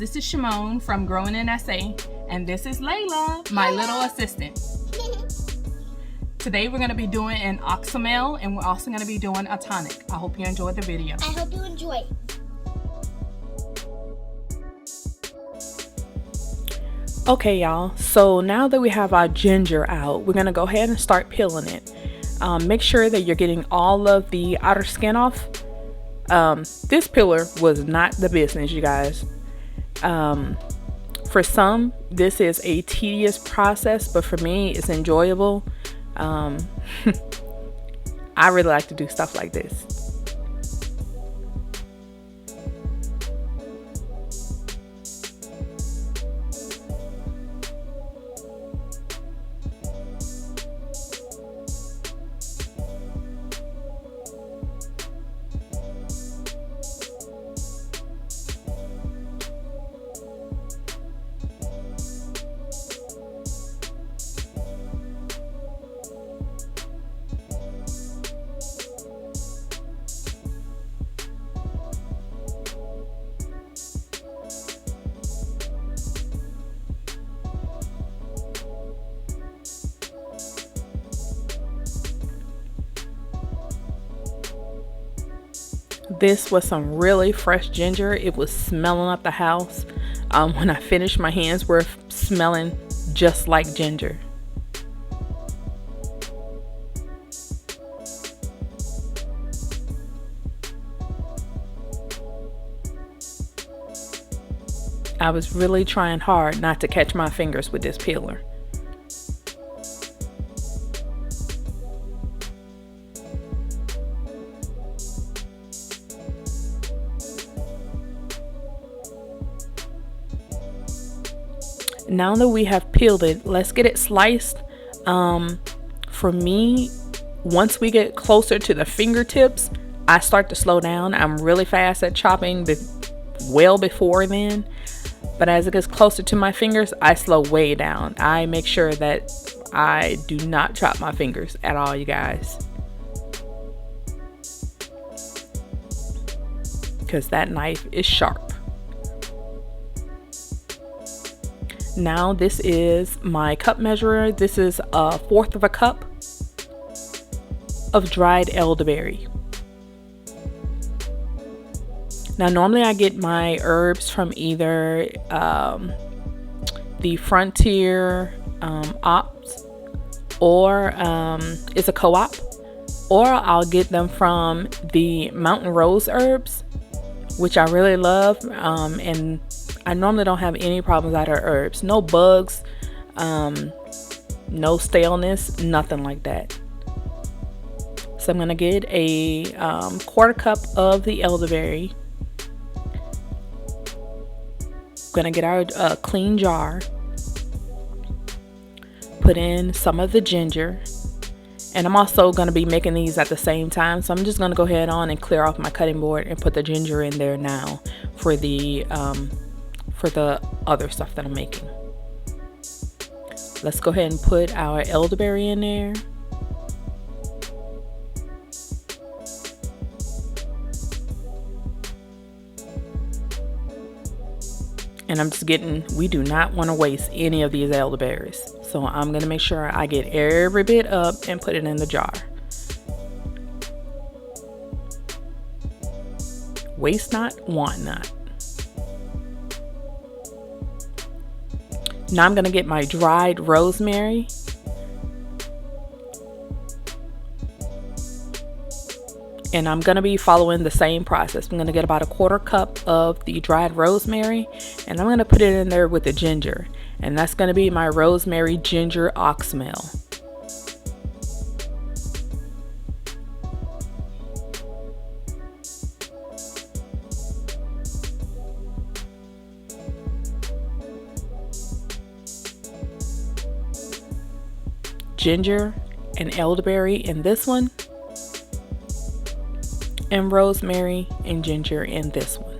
this is Shimon from Growing in SA, and this is Layla, my little assistant. Today we're going to be doing an Oxymel, and we're also going to be doing a tonic. I hope you enjoyed the video. I hope you enjoy. Okay, y'all, so now that we have our ginger out, we're going to go ahead and start peeling it. Make sure that you're getting all of the outer skin off. This peeler was not the business, you guys. For some, this is a tedious process, but for me, it's enjoyable. I really like to do stuff like this. This was some really fresh ginger. It was smelling up the house. When I finished, my hands were smelling just like ginger. I was really trying hard not to catch my fingers with this peeler. Now that we have peeled it, let's get it sliced. For me, once we get closer to the fingertips, I start to slow down. I'm really fast at chopping well before then, but as it gets closer to my fingers, I slow way down. I make sure that I do not chop my fingers at all, you guys, because that knife is sharp. Now this is my cup measurer. This is 1/4 of a cup of dried elderberry. Now normally I get my herbs from either the Frontier Ops, or it's a co-op, or I'll get them from the Mountain Rose herbs, which I really love, and I normally don't have any problems out of herbs. No bugs, no staleness, nothing like that. So I'm gonna get a 1/4 cup of the elderberry. Gonna get our clean jar, put in some of the ginger, and I'm also gonna be making these at the same time, so I'm just gonna go ahead on and clear off my cutting board and put the ginger in there now for the other stuff that I'm making. Let's go ahead and put our elderberry in there. And I'm just we do not want to waste any of these elderberries. So I'm going to make sure I get every bit up and put it in the jar. Waste not, want not. Now I'm going to get my dried rosemary. And I'm going to be following the same process. I'm going to get about a 1/4 cup of the dried rosemary, and I'm going to put it in there with the ginger. And that's going to be my rosemary ginger Oxymel. Ginger and elderberry in this one, and rosemary and ginger in this one.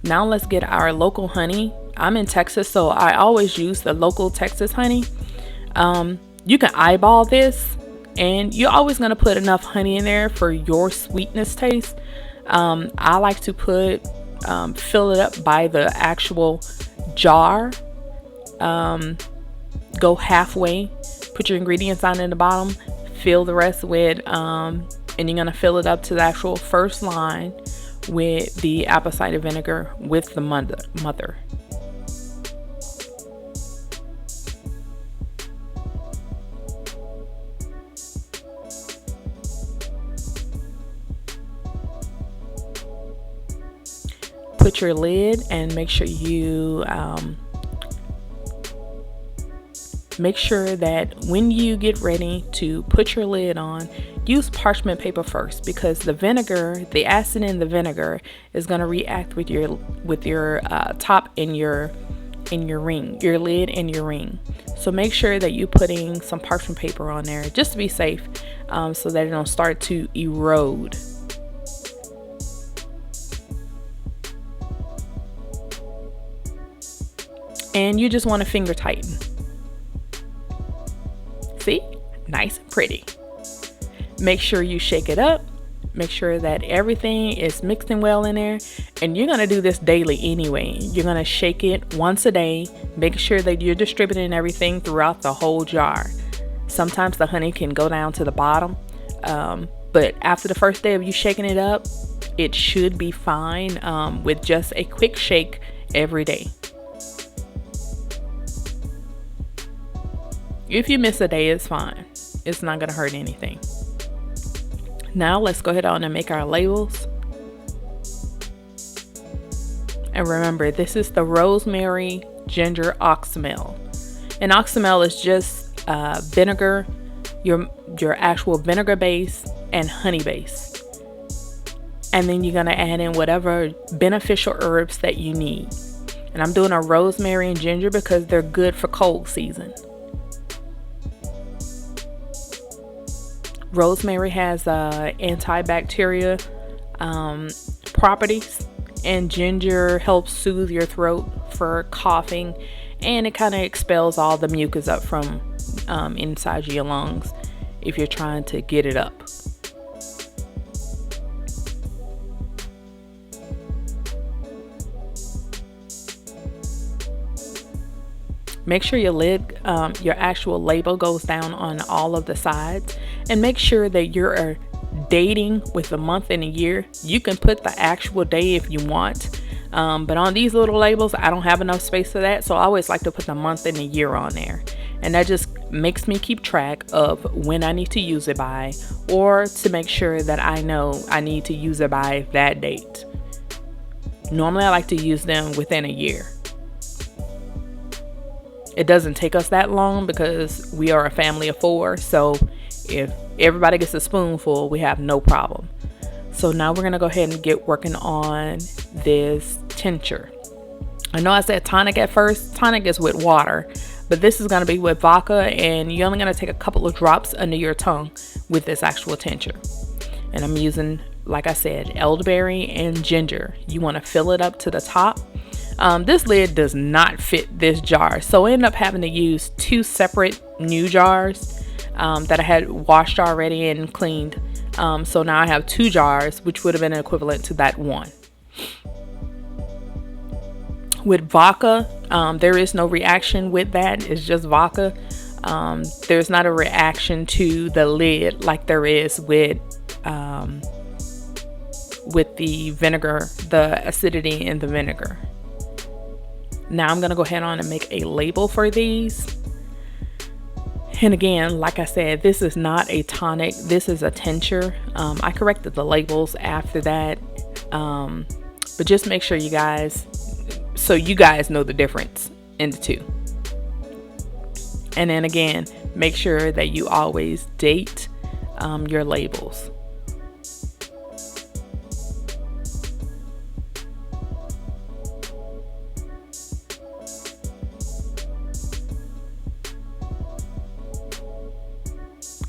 Now let's get our local honey. I'm in Texas, so I always use the local Texas honey. You can eyeball this, and you're always going to put enough honey in there for your sweetness taste. I like to fill it up by the actual jar. Go halfway, put your ingredients on in the bottom, fill the rest with, and you're gonna fill it up to the actual first line with the apple cider vinegar with the mother. Put your lid and make sure you make sure that when you get ready to put your lid on, use parchment paper first, because the vinegar, the acid in the vinegar, is going to react with your top in your ring, your lid and your ring. So make sure that you're putting some parchment paper on there just to be safe, so that it don't start to erode. And you just want to finger tighten. See? Nice and pretty. Make sure you shake it up. Make sure that everything is mixing well in there. And you're going to do this daily anyway. You're going to shake it once a day. Make sure that you're distributing everything throughout the whole jar. Sometimes the honey can go down to the bottom. But after the first day of you shaking it up, it should be fine, with just a quick shake every day. If you miss a day, it's fine. It's not going to hurt anything. Now let's go ahead on and make our labels. And remember, this is the Rosemary Ginger Oxymel. And Oxymel is just vinegar, your actual vinegar base and honey base. And then you're going to add in whatever beneficial herbs that you need. And I'm doing a rosemary and ginger because they're good for cold season. Rosemary has antibacterial properties, and ginger helps soothe your throat for coughing, and it kind of expels all the mucus up from inside your lungs if you're trying to get it up. Make sure your lid, your actual label goes down on all of the sides, and make sure that you're dating with the month and a year. You can put the actual day if you want, but on these little labels, I don't have enough space for that, so I always like to put the month and the year on there, and that just makes me keep track of when I need to use it by, or to make sure that I know I need to use it by that date. Normally, I like to use them within a year. It doesn't take us that long because we are a family of 4. So if everybody gets a spoonful, we have no problem. So now we're going to go ahead and get working on this tincture. I know I said tonic at first. Tonic is with water, but this is going to be with vodka, and you're only going to take a couple of drops under your tongue with this actual tincture. And I'm using, like I said, elderberry and ginger. You want to fill it up to the top. This lid does not fit this jar, so I ended up having to use 2 separate new jars that I had washed already and cleaned. So now I have 2 jars, which would have been equivalent to that one. With vodka, there is no reaction with that. It's just vodka. There's not a reaction to the lid like there is with the vinegar, the acidity in the vinegar. Now I'm going to go ahead on and make a label for these. And again, like I said, this is not a tonic. This is a tincture. I corrected the labels after that. But just make sure you guys know the difference in the two. And then again, make sure that you always date your labels.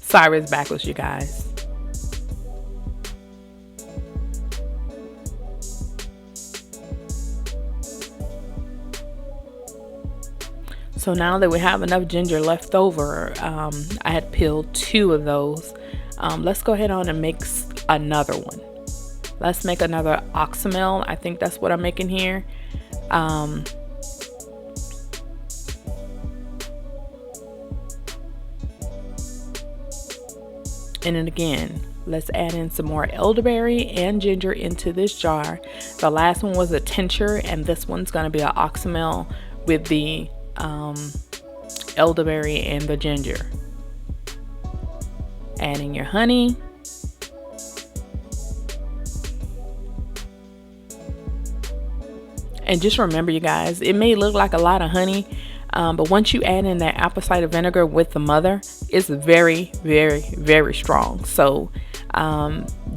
Sorry, it's backwards, you guys. So now that we have enough ginger left over, I had peeled 2 of those. Let's go ahead on and mix another one. Let's make another Oxymel. I think that's what I'm making here. And then again, let's add in some more elderberry and ginger into this jar. The last one was a tincture, and this one's going to be an Oxymel with the elderberry and the ginger. Adding your honey. And just remember, you guys, it may look like a lot of honey, but once you add in that apple cider vinegar with the mother, it's very, very, very strong. So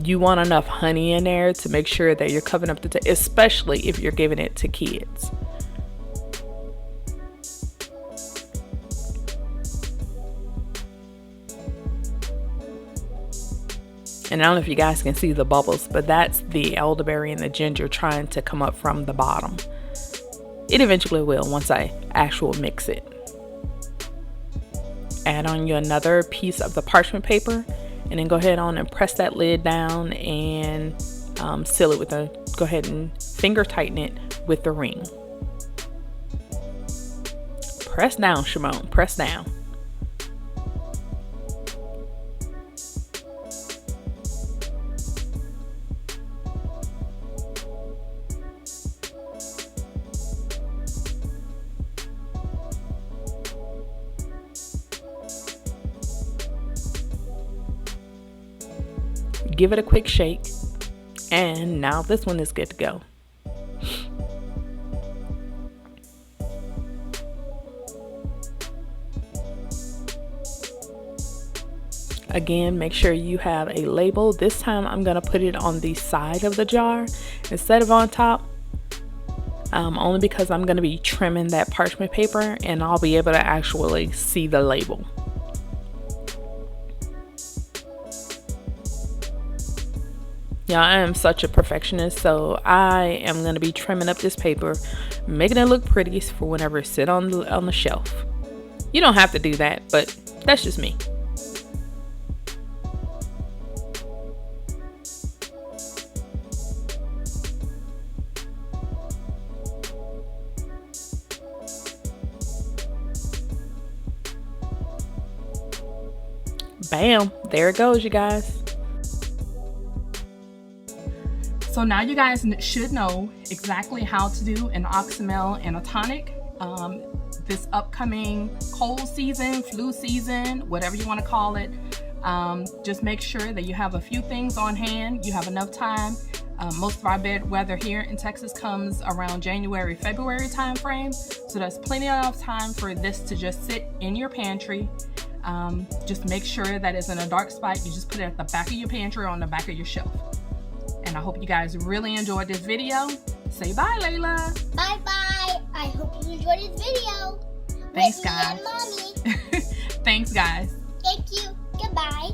you want enough honey in there to make sure that you're covering up the taste, especially if you're giving it to kids. And I don't know if you guys can see the bubbles, but that's the elderberry and the ginger trying to come up from the bottom. It eventually will once I actually mix it. Add on you another piece of the parchment paper, and then go ahead on and press that lid down and seal it with go ahead and finger tighten it with the ring. Press down, Shimon, press down. Give it a quick shake, and now this one is good to go. Again, make sure you have a label. This time I'm going to put it on the side of the jar instead of on top, only because I'm going to be trimming that parchment paper and I'll be able to actually see the label. Yeah, I am such a perfectionist, so I am going to be trimming up this paper, making it look pretty for whenever it sits on the shelf. You don't have to do that, but that's just me. Bam, there it goes, you guys. So now you guys should know exactly how to do an Oxymel and a tonic this upcoming cold season, flu season, whatever you want to call it. Just make sure that you have a few things on hand. You have enough time. Most of our bad weather here in Texas comes around January, February time frame. So there's plenty of time for this to just sit in your pantry. Just make sure that it's in a dark spot. You just put it at the back of your pantry or on the back of your shelf. And I hope you guys really enjoyed this video. Say bye, Layla. Bye bye. I hope you enjoyed this video. Thanks, with me guys. and Mommy. Thanks, guys. Thank you. Goodbye.